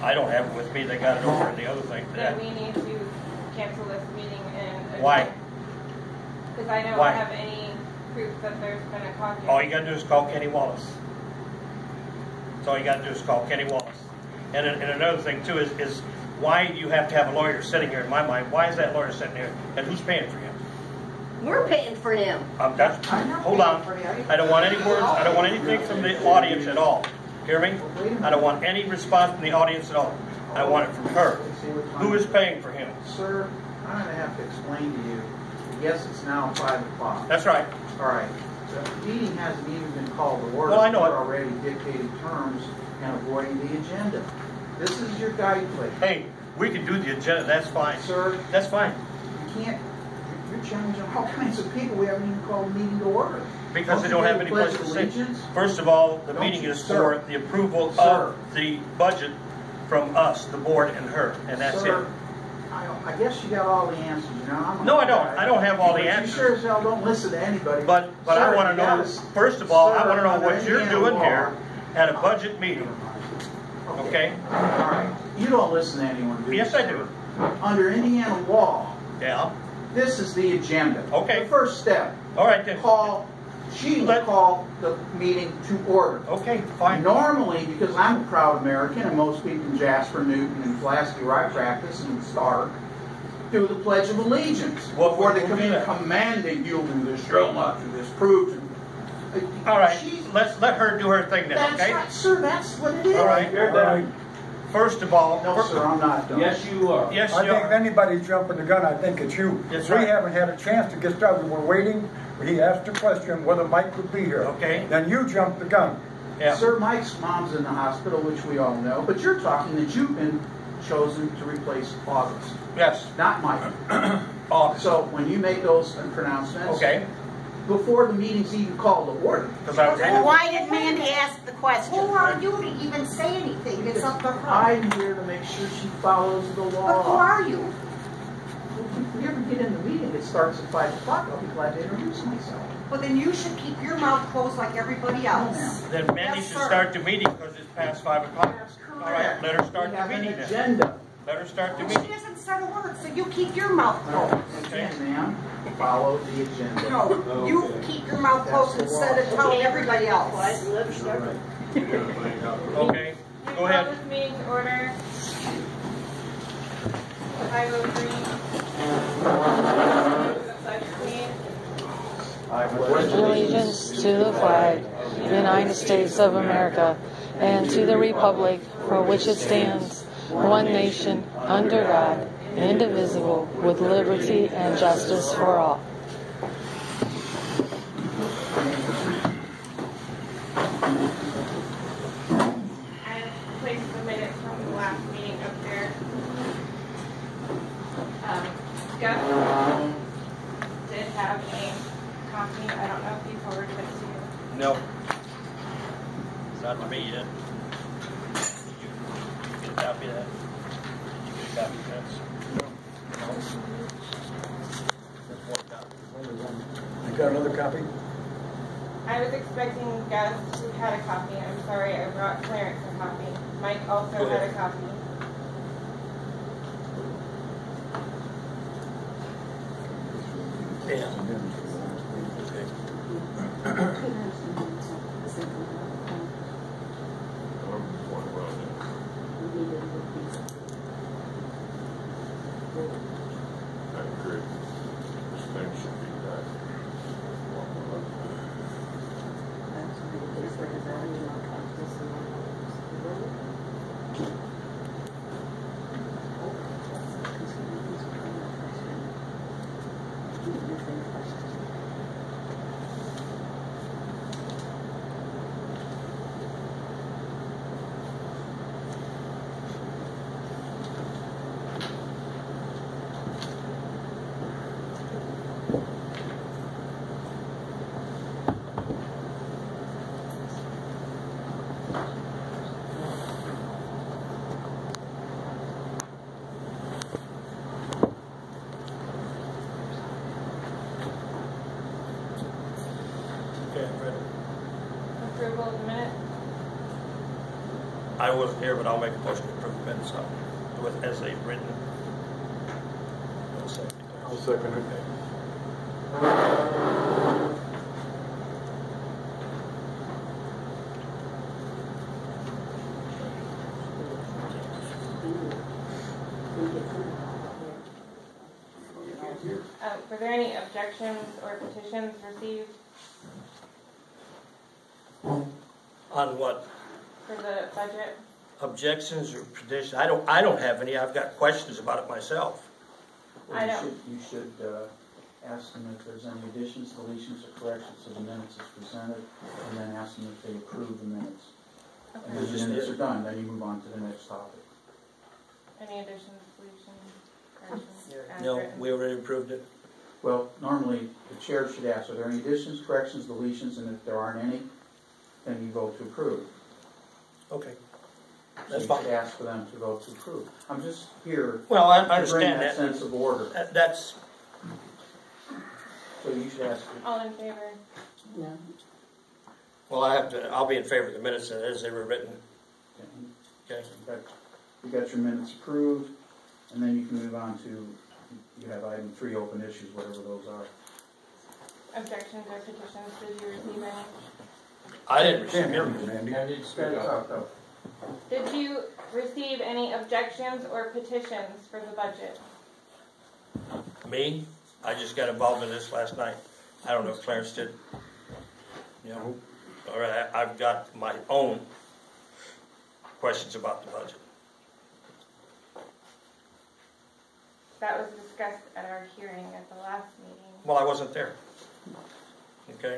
I don't have it with me. They got it over in the other thing. Then we need to cancel this meeting and... Why? Because I don't have any proof that there's been a caucus. All you got to do is call Kenny Wallace. That's all you got to do is call Kenny Wallace. And another thing, too, is why you have to have a lawyer sitting here, in my mind. Why is that lawyer sitting here? And who's paying for him? We're paying for him. Hold on. I don't want any words. I don't want anything from the audience at all. Hear me? I don't want any response from the audience at all. I want it from her. Who is paying for him? Sir, I'm going to have to explain to you. Yes, it's now 5 o'clock. That's right. All right. The meeting hasn't even been called to order. Well, I know We're it. already dictating terms and avoiding the agenda. This is your guide plate. Hey, we can do the agenda. That's fine. Sir. That's fine. You can't. You're challenging all kinds of people. We haven't even called the meeting to order. Because they don't have any place to sit. First of all, the meeting is for the approval of the budget from us, the board, and her, and that's it. I guess you got all the answers. You know, no, I don't. I don't have all the answers. You sure as hell don't listen to anybody. But I want to know, first of all, I want to know what you're doing here at a budget meeting. Okay? All right. You don't listen to anyone, do you? Yes, I do. Under Indiana law, this is the agenda. Okay. The first step. All right, then. She will call the meeting to order. Okay, fine. Normally, because I'm a proud American, and most people in Jasper, Newton, and Pulaski, where I practice, and Stark, do the Pledge of Allegiance. Before they come in commanding, you'll do this, you'll not do this, prove to... All right, let her do her thing then, okay? That's right, sir, that's what it is. All right, you're done. First of all... No, sir, I'm not done. Yes, you are. Yes, you I think if anybody's jumping the gun, I think it's you. That's We right. haven't had a chance to get started. We're waiting. He asked a question whether Mike would be here. Okay. Then you jumped the gun. Yeah. Sir, Mike's mom's in the hospital, which we all know, but you're talking that you've been chosen to replace August. Yes. Not Mike. August. So when you make those pronouncements, before the meeting's even called to order. Why did Mandy ask the question? Who are you to even say anything? It's up to her. I'm here to make sure she follows the law. But who are you? If we ever get in the meeting, it starts at 5 o'clock. I'll be glad to introduce myself. Well, then you should keep your mouth closed like everybody else. Then Mandy should start the meeting because it's past 5 o'clock. That's correct. All right, let her start the meeting then. Agenda. Let her start the She meeting. hasn't said a word, so you keep your mouth closed. Okay, ma'am. Follow the agenda. No, you keep your mouth closed instead of telling everybody else. Okay, go ahead. Call this meeting to order. 5:03. Allegiance to the flag of the United States of America and to the republic for which it stands, one nation, under God, indivisible, with liberty and justice for all. I have placed the minutes from the last meeting up there. Gus did have a copy. I don't know if he forwarded it to you. No. It's not to me yet. Did you get a copy of that? Did you get a copy of that? No. Just one copy. You got another copy? I was expecting Gus who had a copy. I'm sorry, I brought Clarence a copy. Mike also had a copy. Yeah. I wasn't here, but I'll make a motion to approve the minutes as they've written. I'll second it. Were there any objections or petitions received On what? for the budget? Objections or petitions? I don't have any. I've got questions about it myself. I don't. You should ask them if there's any additions, deletions, or corrections to the minutes as presented, and then ask them if they approve the minutes. Okay. And then the minutes are done, then you move on to the next topic. Any additions, deletions, corrections? No, we already approved it. Well, normally the chair should ask, are there any additions, corrections, deletions, and if there aren't any, then you vote to approve. Okay. So That's you fine. should ask for them to vote to approve. I'm just here Well, I to bring understand that that. sense of order. That's, So you should ask. All in favor? well, I'll be in favor of the minutes as they were written. Okay. You got your minutes approved, and then you can move on to, you have item 3, open issues, whatever those are. Objections or petitions? Did you receive any? I didn't receive Can't hear any. you, Randy. Did you receive any objections or petitions for the budget? Me? I just got involved in this last night. I don't know if Clarence did. You know, all right, I've got my own questions about the budget. That was discussed at our hearing at the last meeting, Well, I wasn't there. Okay.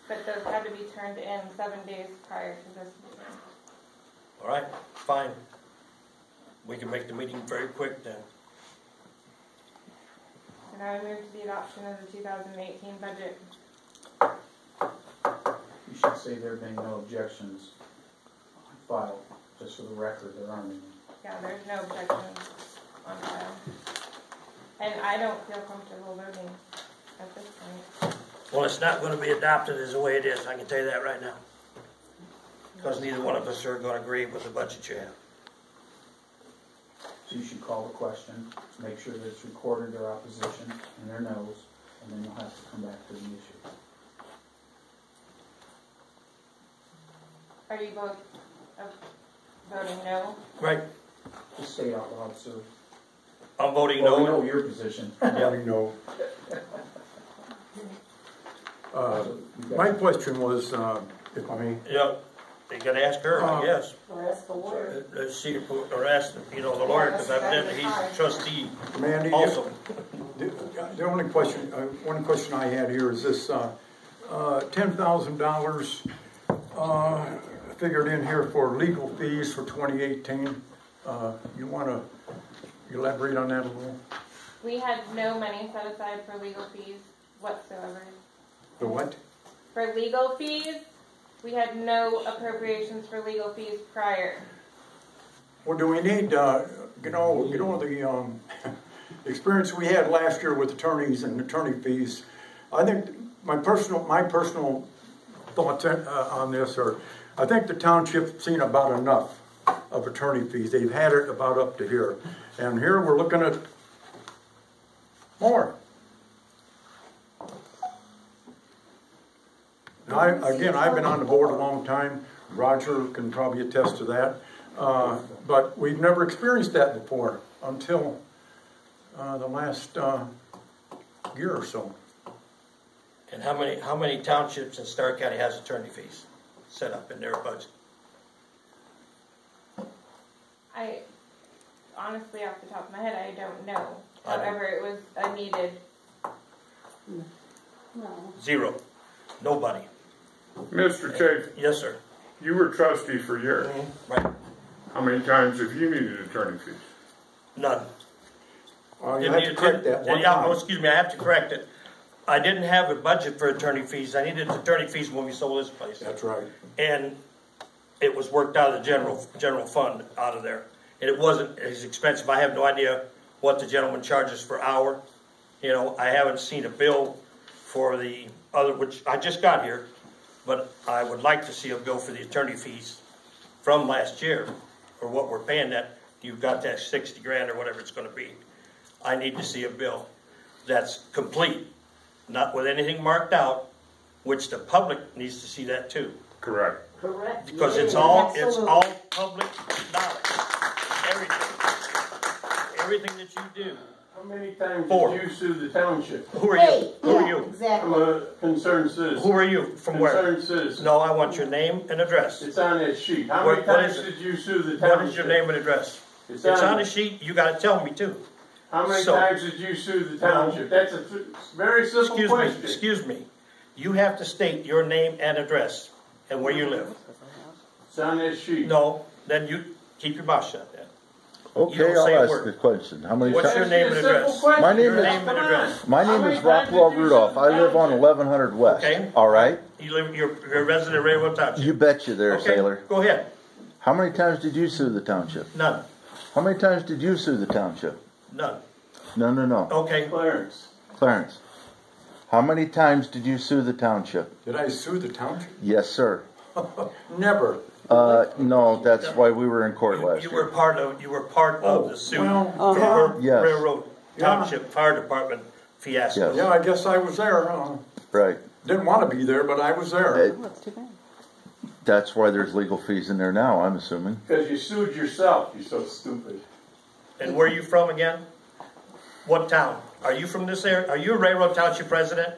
but those had to be turned in 7 days prior to this meeting. All right, fine. We can make the meeting very quick then. So now we move to the adoption of the 2018 budget. You should say there being no objections on file, just for the record, there aren't any. Yeah, there's no objections on file. And I don't feel comfortable voting at this point. Well, it's not going to be adopted as the way it is. I can tell you that right now. Because neither one of us are going to agree with the budget you have. So you should call the question, make sure that it's recorded their opposition and their no's, and then you'll have to come back to the issue. Are you both voting no? Right. Just say out loud, sir. I'm voting Well, we no. know your position. Voting no. My question was, if I may, Yeah, you got to ask her, I guess. Or ask the lawyer. See, or ask, the lawyer, because evidently he's a trustee Mandy, also. the only question, one question I had here is this, $10,000 figured in here for legal fees for 2018. You want to elaborate on that a little? We had no money set aside for legal fees whatsoever. The what? For legal fees, we had no appropriations for legal fees prior. Well, do we need, the experience we had last year with attorneys and attorney fees? I think my personal thoughts on this are, I think the township's seen about enough of attorney fees. They've had it about up to here, and here we're looking at more. Now, I've been on the board a long time. Roger can probably attest to that. But we've never experienced that before until the last year or so. And how many townships in Stark County has attorney fees set up in their budget? I honestly, off the top of my head, I don't know. I don't. However, it was a needed. No. Zero. Nobody. Mr. Chase, Yes, sir. you were trustee for years. Right. How many times have you needed attorney fees? None. You have to correct that one time. Excuse me, I have to correct it. I didn't have a budget for attorney fees. I needed attorney fees when we sold this place. That's right. And it was worked out of the general fund out of there. And it wasn't as expensive. I have no idea what the gentleman charges per hour. I haven't seen a bill for the other, which I just got here, but I would like to see a bill for the attorney fees from last year, or what we're paying that, you've got that 60 grand or whatever it's gonna be. I need to see a bill that's complete, not with anything marked out, which the public needs to see that too. Correct. Correct. Because Yeah, it's all absolutely. public knowledge. Everything that you do. How many times Four. did you sue the township? Who are Hey, you? Who are yeah, you? I'm exactly. a concerned citizen. Who are you? From where? Concerned citizen. No, I want your name and address. It's on that sheet. How What- many what times is it? did you sue the township? What is your name and address? It's It's on on it. the sheet. You got to tell me too. How many So- times did you sue the township? That's a very simple question. Excuse me. You have to state your name and address and where you live. It's on that sheet. No, then you keep your mouth shut then. Okay, don't say a I'll ask word. the question. How many What's times? your name and It's a simple address? question. My name Your is- name and address. My How name many is times did Rockwell you sue Rudolph. the I live on township? 1100 West. Okay. All right? You're a resident of Railroad Township. You betcha there, Okay, sailor. go ahead. How many times did you sue the township? None. How many times did you sue the township? None. No. Okay. Clarence. Clarence, how many times did you sue the township? Did I sue the township? Yes, sir. Never. No, that's why we were in court last You year. were part of the suit well, for Yes. Railroad Township Fire Department fiasco. Yes. Yeah, I guess I was there. Right. Didn't want to be there, but I was there. That's too bad. That's why there's legal fees in there now, I'm assuming. Because you sued yourself. You're so stupid. And where are you from again? What town? Are you from this area? Are you a Railroad Township resident?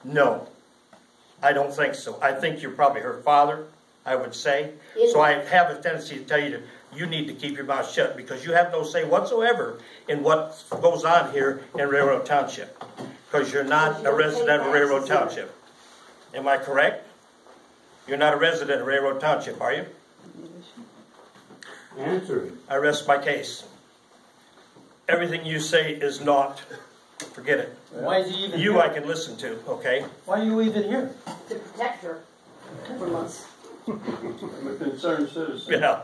No. I don't think so. I think you're probably her father, I would say. So I have a tendency to tell you that you need to keep your mouth shut because you have no say whatsoever in what goes on here in Railroad Township. Because you're not a resident of Railroad Township. Am I correct? You're not a resident of Railroad Township, are you? Answer it. I rest my case. Everything you say is not. Forget it. Why is he even You here? I can listen to, okay? Why are you even here? To protect her from us. I'm a concerned citizen. Yeah.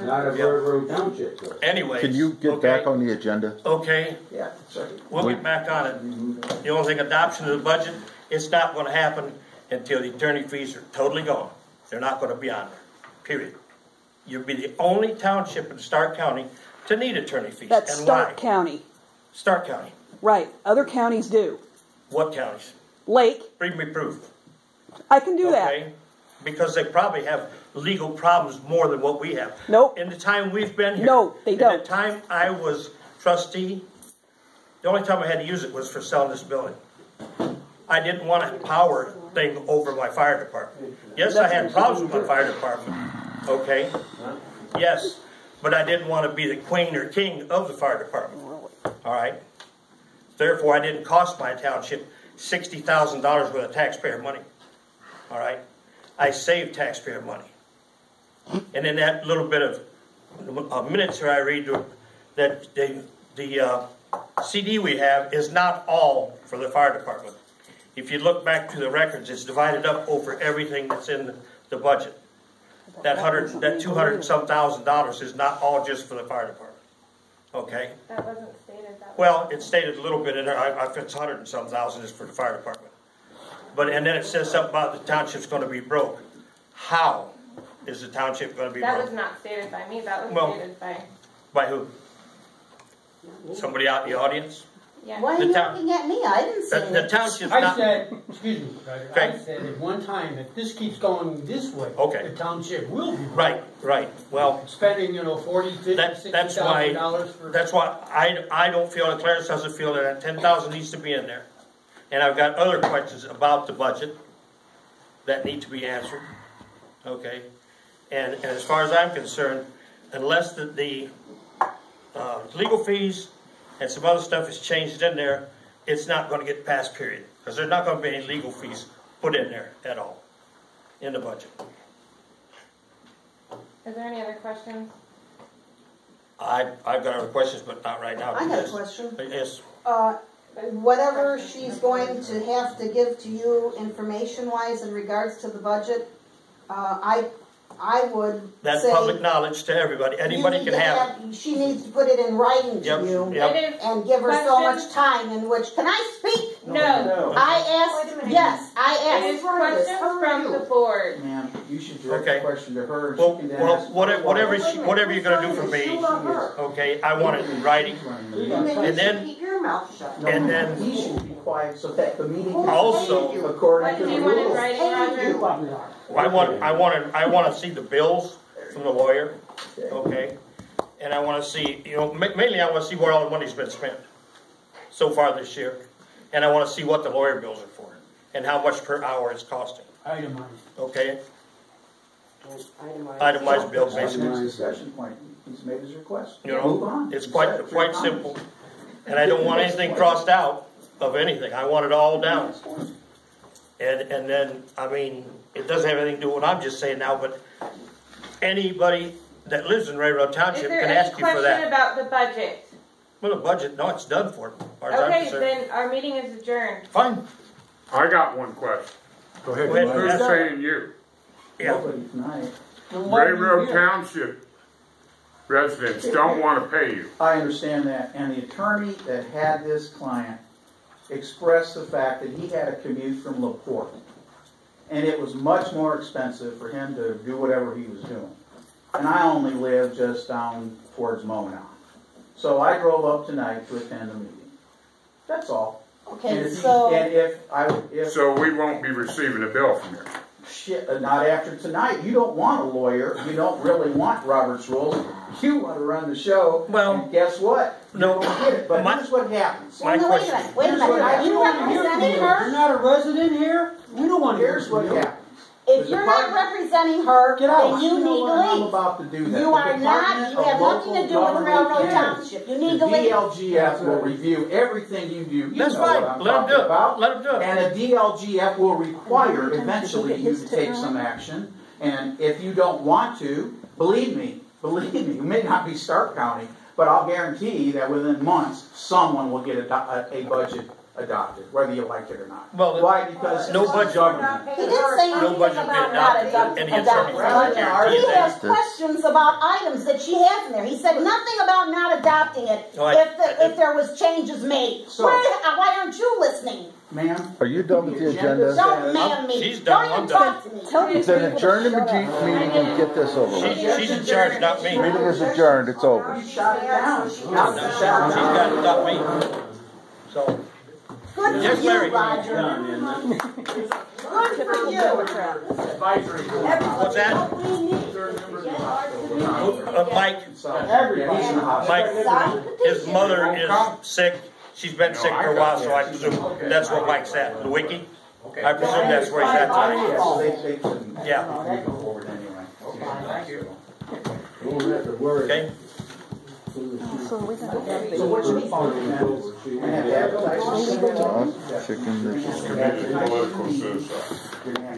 Not of Railroad Township, though. Anyways. Can you get okay, back on the agenda? Okay, Yeah, sorry. we'll get back on it. The only thing, adoption of the budget, it's not going to happen until the attorney fees are totally gone. They're not going to be on there, period. You'll be the only township in Stark County to need attorney fees. That's And Stark why? County. Stark County. Right. Other counties do. What counties? Lake, Bring me proof. I can do that. Okay? Because they probably have legal problems more than what we have. Nope. In the time we've been here. No, they In don't. the time I was trustee, the only time I had to use it was for selling this building. I didn't want a power thing over my fire department. Yes, I had problems with my fire department. Okay? Yes. But I didn't want to be the queen or king of the fire department. All right? Therefore, I didn't cost my township $60,000 worth of taxpayer money. All right? I saved taxpayer money. And in that little bit of minutes here I read that the CD we have is not all for the fire department. If you look back to the records, it's divided up over everything that's in the budget. That 200 and some $1,000 is not all just for the fire department. Okay? That wasn't stated that way. Well, it's stated a little bit in there. If it's 100 and some thousand is for the fire department. And then it says something about the township's going to be broke. How is the township going to be That broke? was not stated by me, that was Well- stated by, By who? Somebody out in the audience? yeah. Why are The you town- looking at me? I didn't say The anything. township's I not. said, excuse me, Roger, Okay. I said at one time, if this keeps going this way, Okay. the township will be Right. Well, spending, $40, $50, that's why. $60,000 for. That's why I don't feel, and Clarence doesn't feel that 10,000 needs to be in there. And I've got other questions about the budget that need to be answered. Okay. And as far as I'm concerned, unless the legal fees and some other stuff is changed in there, it's not going to get passed, period. Because there's not going to be any legal fees put in there at all in the budget. Is there any other questions? I've got other questions, but not right now. I got a Yes. question. Yes. Whatever she's going to have to give to you information-wise in regards to the budget, I would That's say public knowledge to everybody. you Anybody need can to have it. She needs to put it in writing to Yep, you yep. It is and give her so much questions- time in which, can I speak? No. I asked, yes, I It is asked. questions from the board. Ma'am, You should direct Okay. the question to her. And Well, she can well, ask- whatever you're gonna do for me, okay, I want it in writing. And then, Keep your mouth shut. No, and then- he should be quiet so that the meeting can Also- continue according What to do the you want in rules. writing, Roger? I want to see the bills from the lawyer, okay? And I want to see, mainly I want to see where all the money's been spent so far this year. And I want to see what the lawyer bills are for and how much per hour it's costing, Itemized. okay? Itemized bills, That's the basically. next discussion point. He's made his request. You Move know, on. it's You quite said it 3 times. simple. And I don't want anything crossed out of anything. I want it all down. And then, I mean, it doesn't have anything to do with what I'm just saying now, but anybody that lives in Railroad Is Township there can any ask you for question that. about the budget? Well, the budget, no, it's done for, as far as I'm Okay, concerned. then our meeting is adjourned. Fine. I got one question. Go ahead. Go ahead. Who's Yeah. saying you? Yeah. Nobody tonight. Railroad Township residents don't want to pay you. I understand that, and the attorney that had this client expressed the fact that he had a commute from LaPorte, and it was much more expensive for him to do whatever he was doing. And I only live just down towards Mona. So I drove up tonight to attend the meeting. That's all. And Okay, if, so, So we won't be receiving a bill from you. Shit, not after tonight. You don't want a lawyer. You don't really want Robert's rules. You want to run the show. Well, and guess what? no, You don't get it. But my- here's what happens. My wait a question- minute, wait a Here's minute, what are happens. you representing You're her? not a resident here? We don't want to hear Here's from what you. happens. If The you're not department- representing her, Get out. then you know need what? to I'm leave. about to do that. You The are not, Department you of have nothing to Local do with Government Railroad Affairs. Township. You need The to leave. DLGF will review everything you do. You That's know fine. what I'm Let 'em talking do it. about. Let 'em do it. And a DLGF will require eventually you to take some action. And if you don't want to, believe me, it may not be Stark County, but I'll guarantee that within months, someone will get a budget adopted, whether you like it or not. Well, why? Because no it's budget. government. He didn't say No anything budget about been not adopted. adopting. Any attorney Well, I can can guarantee He that. has questions about items that she has in there. He said nothing about not adopting it No, I if there was changes made. So- Why aren't you listening? Ma'am? Are you done with the agenda? Don't man me. She's done. Don't I'm even done. talk to me. Then adjourn the meeting and get this over with. She's in charge, not me. Meeting is adjourned, it's over. You shot it down. She's got to stop me. So, Good Yes, for you, Larry. Roger. Good for you. what's that? Mike, Everybody's in the hospital. Mike, his mother is sick. She's been sick for a while, so I presume that's what Mike's at. The wiki? I presume that's where he's at tonight. So they couldn't. Yeah. They go forward anyway. Thank you. Okay? So we got So what's your phone? I have advertisements. Chicken, Political suicide.